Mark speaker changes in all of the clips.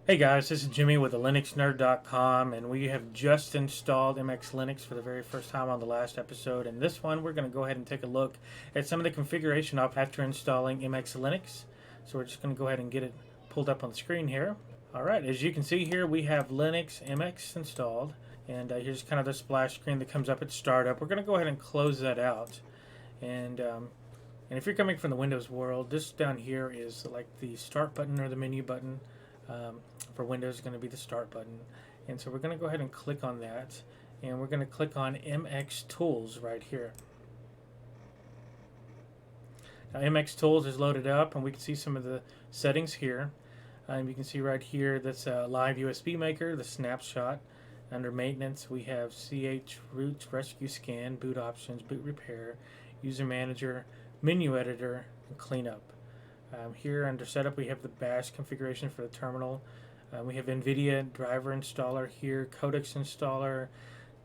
Speaker 1: Hey guys, this is Jimmy with the LinuxNerd.com, and we have just installed MX Linux for the very first time on the last episode. In this one, we're going to go ahead and take a look at some of the configuration after installing MX Linux. So we're just going to go ahead and get it pulled up on the screen here. Alright, as you can see here, we have Linux MX installed, and here's kind of the splash screen that comes up at startup. We're going to go ahead and close that out. And if you're coming from the Windows world, this down here is like the start button or the menu button. For Windows is going to be the start button, and so we're going to go ahead and click on that, and we're going to click on MX Tools right here. Now MX Tools is loaded up, and we can see some of the settings here. You can see right here that's a live USB maker, the snapshot. Under maintenance we have CH root rescue scan, boot options, boot repair, user manager, menu editor, and cleanup. Here under setup we have the bash configuration for the terminal. We have NVIDIA driver installer here, codecs installer,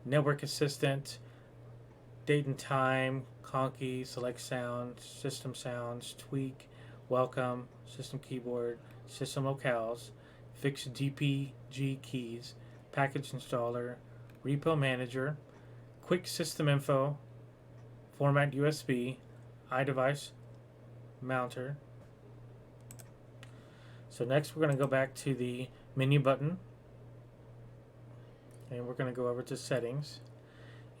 Speaker 1: network assistant, date and time, conky, select sounds, system sounds, tweak, welcome, system keyboard, system locales, fix DPG keys, package installer, repo manager, quick system info, format USB, iDevice, mounter. So next we're going to go back to the menu button, and we're going to go over to settings,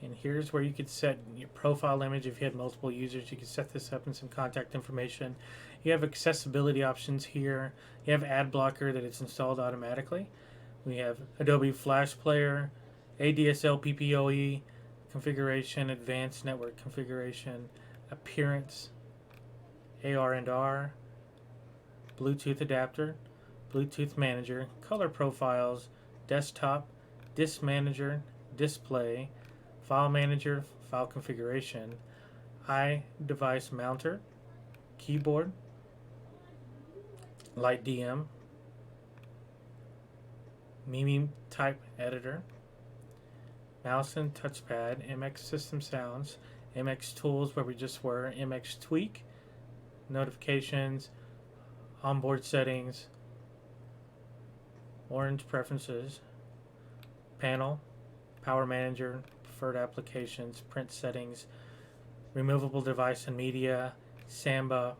Speaker 1: and here's where you could set your profile image. If you had multiple users, you could set this up, and some contact information. You have accessibility options here. You have ad blocker that it's installed automatically. We have Adobe Flash Player, ADSL PPOE configuration, advanced network configuration, appearance, AR&R, Bluetooth adapter, Bluetooth manager, color profiles, desktop, disk manager, display, file manager, file configuration, iDevice mounter, keyboard, light DM, Mimi type editor, mouse and touchpad, MX system sounds, MX tools where we just were, MX tweak, notifications, onboard settings, orange preferences, panel, power manager, preferred applications, print settings, removable device and media, Samba,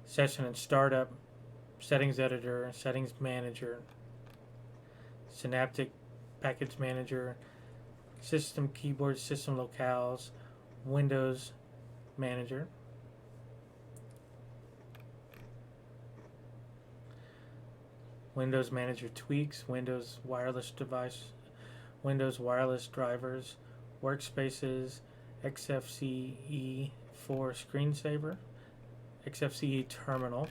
Speaker 1: session and startup, settings editor, settings manager, synaptic package manager, system keyboard, system locales, Windows manager, Windows Manager tweaks, Windows wireless device, Windows wireless drivers, Workspaces, XFCE for screensaver, XFCE terminal.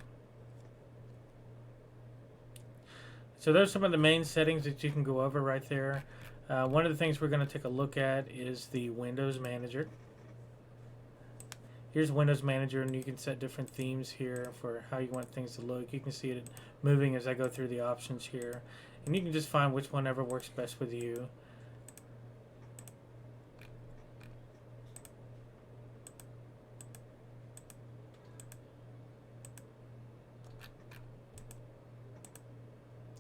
Speaker 1: So those are some of the main settings that you can go over right there. One of the things we're going to take a look at is the Windows Manager. Here's Windows Manager, and you can set different themes here for how you want things to look. You can see it moving as I go through the options here, and you can just find which one ever works best with you.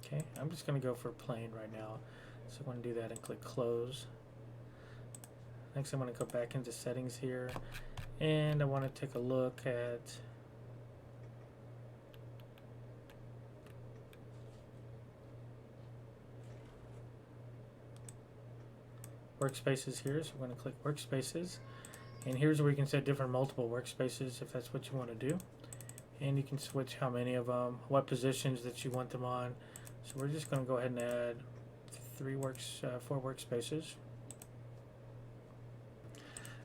Speaker 1: Okay, I'm just going to go for plain right now, so I'm going to do that and click close. Next I'm going to go back into settings here, and I want to take a look at Workspaces here. So we're going to click Workspaces, and here's where you can set different multiple workspaces if that's what you want to do, and you can switch how many of them, what positions that you want them on. So we're just going to go ahead and add 4 workspaces.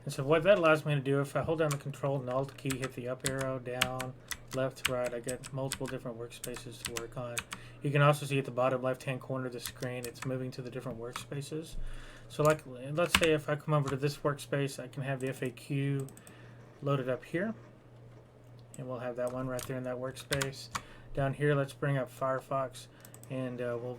Speaker 1: And so what that allows me to do, if I hold down the Control and Alt key, hit the up arrow, down, left to right, I get multiple different workspaces to work on. You can also see at the bottom left hand corner of the screen, it's moving to the different workspaces. So like, let's say if I come over to this workspace, I can have the FAQ loaded up here, and we'll have that one right there in that workspace. Down here, let's bring up Firefox, and we'll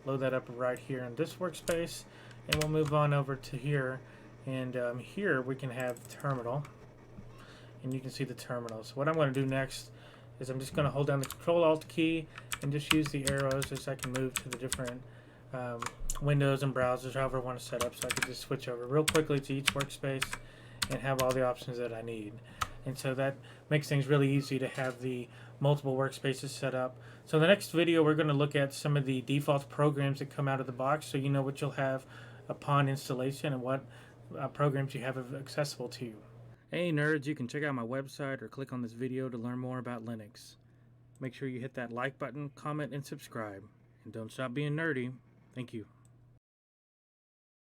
Speaker 1: load that up right here in this workspace, and we'll move on over to here. And here we can have the terminal, and you can see the terminal. So what I'm going to do next is I'm just going to hold down the Control-Alt key and just use the arrows as I can move to the different windows and browsers, however I want to set up, so I can just switch over real quickly to each workspace and have all the options that I need. And so that makes things really easy to have the multiple workspaces set up. So in the next video, we're going to look at some of the default programs that come out of the box, so you know what you'll have upon installation and what programs you have accessible to you. Hey nerds, you can check out my website or click on this video to learn more about Linux. Make sure you hit that like button, comment, and subscribe. And don't stop being nerdy. Thank you.